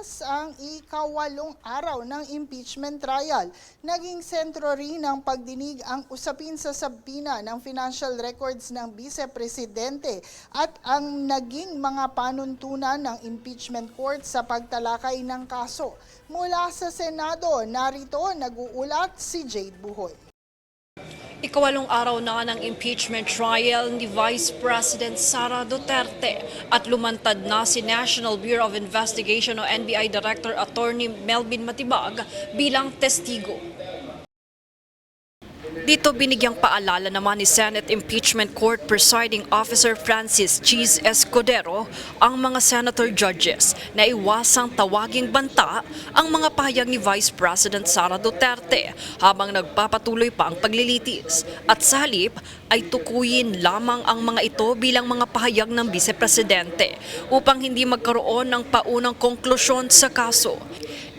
Lunes ang ika-8 araw ng impeachment trial. Naging sentro rin ng pagdinig ang usapin sa sabina ng financial records ng Vice-Presidente at ang naging mga panuntunan ng impeachment court sa pagtalakay ng kaso. Mula sa Senado, narito nag-uulat si Jade Buhoy. Ika-8 araw na ng impeachment trial ni Vice President Sara Duterte at lumantad na si National Bureau of Investigation o NBI Director Attorney Melvin Matibag bilang testigo. Dito binigyang paalala naman ni Senate Impeachment Court Presiding Officer Francis Cheese Escudero ang mga senator judges na iwasang tawaging banta ang mga pahayag ni Vice President Sara Duterte habang nagpapatuloy pa ang paglilitis at sa halip ay tukuyin lamang ang mga ito bilang mga pahayag ng Vice Presidente upang hindi magkaroon ng paunang konklusyon sa kaso.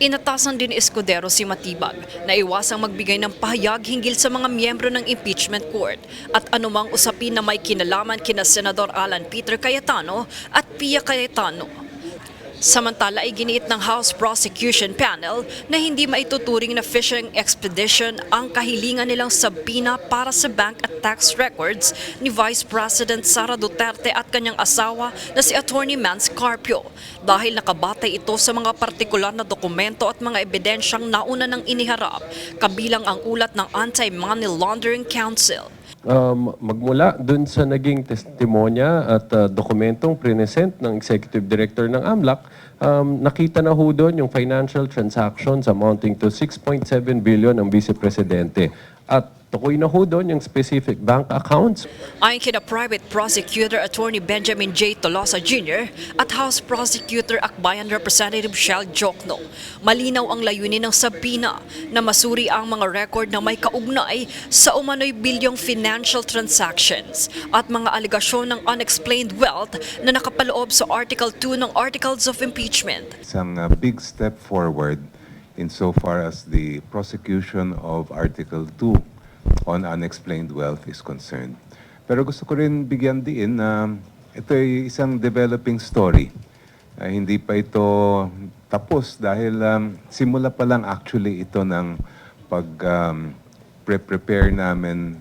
Inatasan din ni Escudero si Matibag na iwasang magbigay ng pahayag hinggil sa mga miyembro ng impeachment court at anumang usapin na may kinalaman kina Senador Alan Peter Cayetano at Pia Cayetano. Samantala ay giniit ng House Prosecution Panel na hindi maituturing na fishing expedition ang kahilingan nilang sabina para sa bank at tax records ni Vice President Sara Duterte at kanyang asawa na si Attorney Mance Carpio dahil nakabatay ito sa mga partikular na dokumento at mga ebidensyang nauna nang iniharap kabilang ang ulat ng Anti-Money Laundering Council. Magmula dun sa naging testimonya at dokumentong present ng Executive Director ng AMLAC, nakita na ho doon yung financial transactions amounting to 6.7 billion ng Vice Presidente. At tukoy na ho doon yung specific bank accounts. Ayon kina Private Prosecutor Attorney Benjamin J. Tolosa Jr. at House Prosecutor Akbayan Representative Shell Jokno, malinaw ang layunin ng sabina na masuri ang mga record na may kaugnay sa umano'y bilyong financial transactions at mga alegasyon ng unexplained wealth na nakapaloob sa Article 2 ng Articles of Impeachment. Isang big step forward insofar as the prosecution of Article 2 on unexplained wealth is concerned. Pero gusto ko rin bigyan diin na ito ay isang developing story. Hindi pa ito tapos dahil simula pa lang actually ito ng pag-prepare namin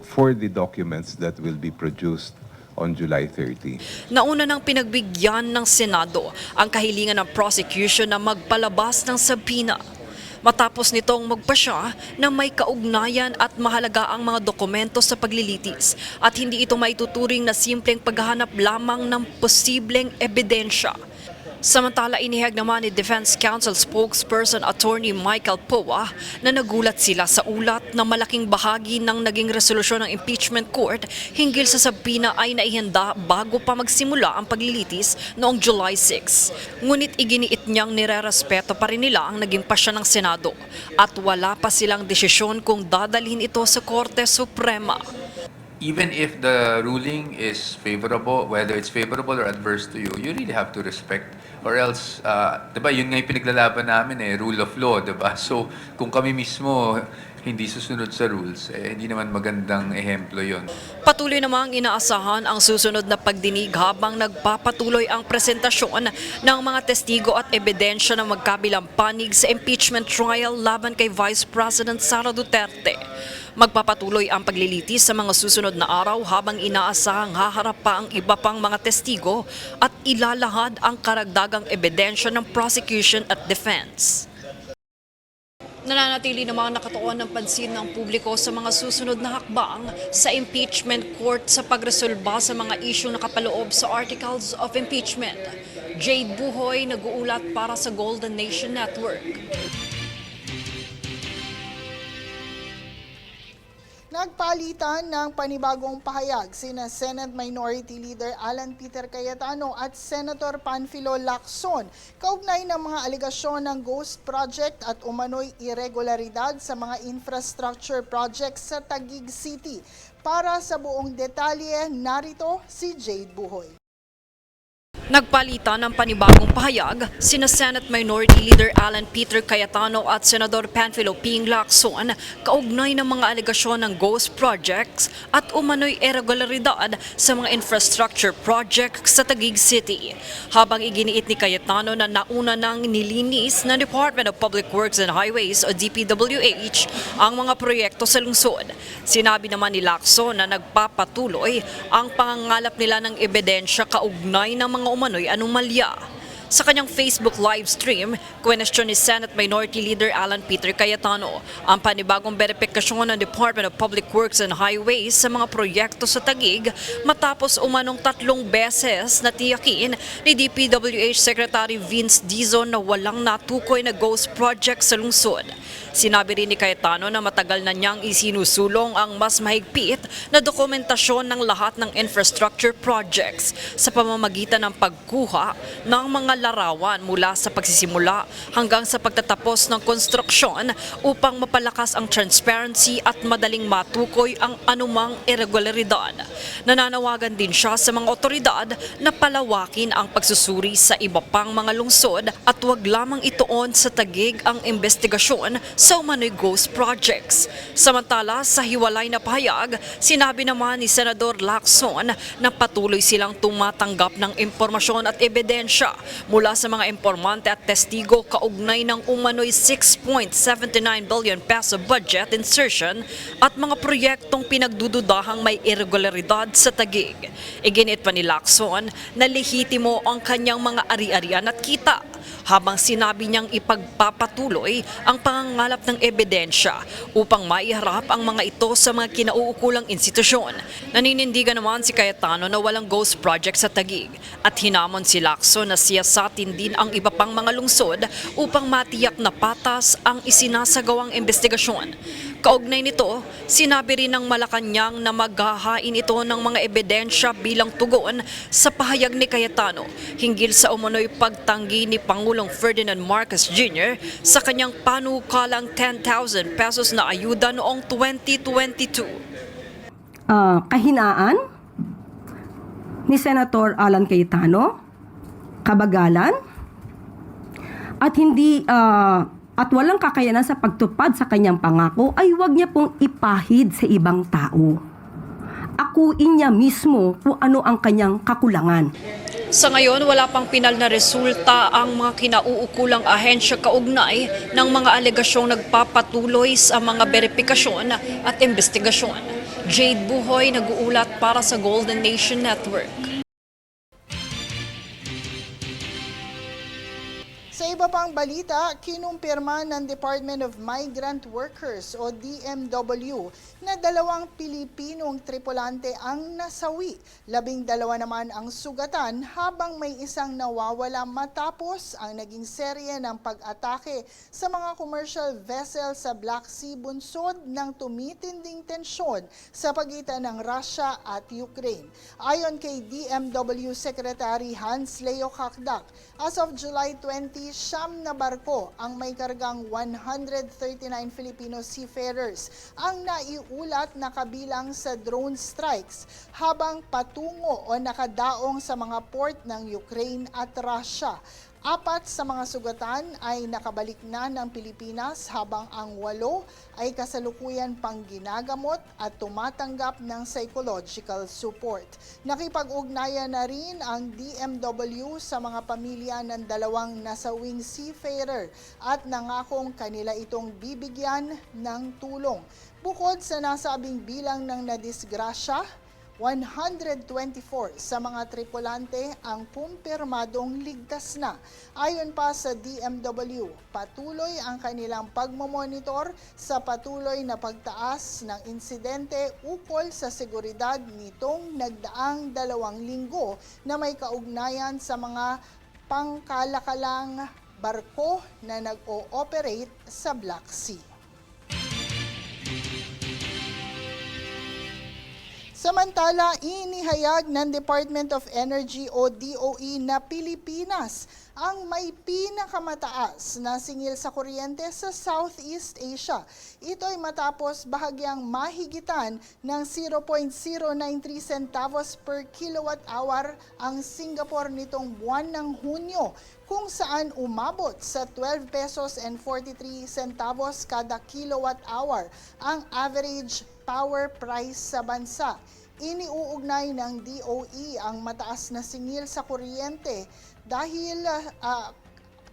for the documents that will be produced on July 30. Nauna nang pinagbigyan ng Senado ang kahilingan ng prosecution na magpalabas ng sabina. Matapos nitong magpasya na may kaugnayan at mahalaga ang mga dokumento sa paglilitis at hindi ito maituturing na simpleng paghahanap lamang ng posibleng ebidensya. Samantala, inihayag naman ni Defense Counsel spokesperson Attorney Michael Poa na nagulat sila sa ulat na malaking bahagi ng naging resolusyon ng impeachment court hinggil sa sabina ay naihanda bago pa magsimula ang paglilitis noong July 6. Ngunit iginiit niyang nirerespeto pa rin nila ang naging pasya ng Senado at wala pa silang desisyon kung dadalhin ito sa Korte Suprema. Even if the ruling is favorable, whether it's favorable or adverse to you, you really have to respect. Or else, diba, yun nga yung pinaglalaban namin rule of law, diba? So, kung kami mismo hindi susunod sa rules, hindi naman magandang ehemplo yon. Patuloy namang inaasahan ang susunod na pagdinig habang nagpapatuloy ang presentasyon ng mga testigo at ebidensya ng magkabilang panig sa impeachment trial laban kay Vice President Sara Duterte. Magpapatuloy ang paglilitis sa mga susunod na araw habang inaasahang haharap pa ang iba pang mga testigo at ilalahad ang karagdagang ebidensya ng prosecution at defense. Nananatili namang nakatuon ng pansin ng publiko sa mga susunod na hakbang sa impeachment court sa pagresolba sa mga isyong nakapaloob sa Articles of Impeachment. Jade Buhoy, nag-uulat para sa Golden Nation Network. Nagpalitan ng panibagong pahayag sina Senate Minority Leader Alan Peter Cayetano at Senator Panfilo Lacson kaugnay ng mga alegasyon ng Ghost Project at umano'y irregularidad sa mga infrastructure projects sa Taguig City. Para sa buong detalye, narito si Jade Buhoy. Nagpalitan ng panibagong pahayag sina Senate Minority Leader Alan Peter Cayetano at Senador Panfilo Ping Lacson kaugnay ng mga alegasyon ng ghost projects at umano'y irregularidad sa mga infrastructure projects sa Taguig City. Habang iginiit ni Cayetano na nauna nang nilinis ng Department of Public Works and Highways o DPWH ang mga proyekto sa lungsod. Sinabi naman ni Lacson na nagpapatuloy ang pangangalap nila ng ebidensya kaugnay ng mga umano'y anomalya. Sa kanyang Facebook live stream, question ni Senate Minority Leader Alan Peter Cayetano ang panibagong verifikasyon ng Department of Public Works and Highways sa mga proyekto sa Taguig matapos umanong 3 beses na tiyakin ni DPWH Secretary Vince Dizon na walang natukoy na ghost project sa lungsod. Sinabi rin ni Cayetano na matagal na niyang isinusulong ang mas mahigpit na dokumentasyon ng lahat ng infrastructure projects sa pamamagitan ng pagkuha ng mga larawan mula sa pagsisimula hanggang sa pagtatapos ng konstruksyon upang mapalakas ang transparency at madaling matukoy ang anumang irregularidad. Nananawagan din siya sa mga otoridad na palawakin ang pagsusuri sa iba pang mga lungsod at huwag lamang ituon sa Taguig ang investigasyon sa umano'y ghost projects. Samantala, sa hiwalay na pahayag, sinabi naman ni Senador Lacson na patuloy silang tumatanggap ng impormasyon at ebidensya mula sa mga impormante at testigo kaugnay ng umano'y 6.79 billion peso budget insertion at mga proyektong pinagdududahang may irregularidad sa Taguig. Iginit pa ni Lacson na lehitimo ang kanyang mga ari-arian at kita, habang sinabi niyang ipagpapatuloy ang pangangalap ng ebidensya upang maiharap ang mga ito sa mga kinauukulang institusyon. Naninindigan naman si Cayetano na walang ghost project sa Taguig at hinamon si Lacson na siyasatin din ang iba pang mga lungsod upang matiyak na patas ang isinasagawang investigasyon. Kaugnay nito, sinabi rin ng Malacanang na maghahain ito ng mga ebidensya bilang tugon sa pahayag ni Cayetano hinggil sa umano'y pagtanggi ni Pangulong Ferdinand Marcos Jr. sa kanyang panukalang 10,000 pesos na ayuda noong 2022. Kahinaan ni Senator Alan Cayetano, kabagalan, at hindi at walang kakayanan sa pagtupad sa kanyang pangako ay huwag niya pong ipahid sa ibang tao. Akuin niya mismo kung ano ang kanyang kakulangan. Sa ngayon, wala pang pinal na resulta ang mga kinauukulang ahensya kaugnay ng mga alegasyong nagpapatuloy sa mga beripikasyon at investigasyon. Jade Buhoy, nag-uulat para sa Golden Nation Network. Sa iba pang balita, kinumpirma ng Department of Migrant Workers o DMW na 2 Pilipinong tripulante ang nasawi. 12 naman ang sugatan habang may isang nawawala matapos ang naging serye ng pag-atake sa mga commercial vessel sa Black Sea bunsod ng tumitinding tensyon sa pagitan ng Russia at Ukraine. Ayon kay DMW Secretary Hans Leo Kakdak, as of July 20, 9 na barko ang may kargang 139 Filipino seafarers ang naiulat na kabilang sa drone strikes habang patungo o nakadaong sa mga port ng Ukraine at Russia. 4 sa mga sugatan ay nakabalik na ng Pilipinas habang ang 8 ay kasalukuyan pang ginagamot at tumatanggap ng psychological support. Nakipag-ugnayan na rin ang DMW sa mga pamilya ng 2 nasawing seafarer at nangakong kanila itong bibigyan ng tulong. Bukod sa nasabing bilang ng nadisgrasya, 124 sa mga tripulante ang kumpirmadong ligtas na. Ayon pa sa DMW, patuloy ang kanilang pagmomonitor sa patuloy na pagtaas ng insidente ukol sa seguridad nitong nagdaang 2 linggo na may kaugnayan sa mga pangkalakalang barko na nag-ooperate sa Black Sea. Samantala, inihayag ng Department of Energy o DOE na Pilipinas ang may pinakamataas na singil sa kuryente sa Southeast Asia. Ito ay matapos bahagyang mahigitan ng 0.093 centavos per kilowatt hour ang Singapore nitong buwan ng Hunyo, kung saan umabot sa 12 pesos and 43 centavos kada kilowatt hour ang average power price sa bansa. Iniuugnay ng DOE ang mataas na singil sa kuryente dahil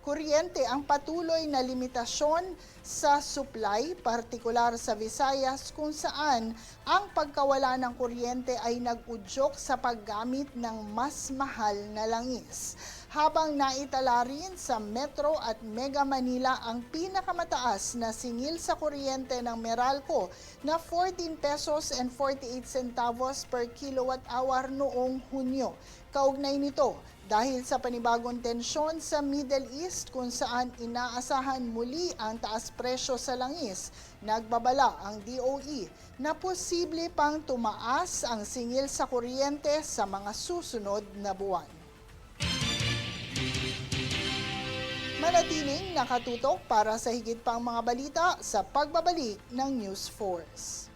kuryente ang patuloy na limitasyon sa supply, partikular sa Visayas kung saan ang pagkawala ng kuryente ay nag-udyok sa paggamit ng mas mahal na langis. Habang naitala rin sa Metro at Mega Manila ang pinakamataas na singil sa kuryente ng Meralco na 14 pesos and 48 centavos per kilowatt hour noong Hunyo. Kaugnay nito, dahil sa panibagong tensyon sa Middle East kung saan inaasahan muli ang taas presyo sa langis, nagbabala ang DOE na posible pang tumaas ang singil sa kuryente sa mga susunod na buwan. Manatiling nakatutok para sa higit pang mga balita sa pagbabalik ng News Force.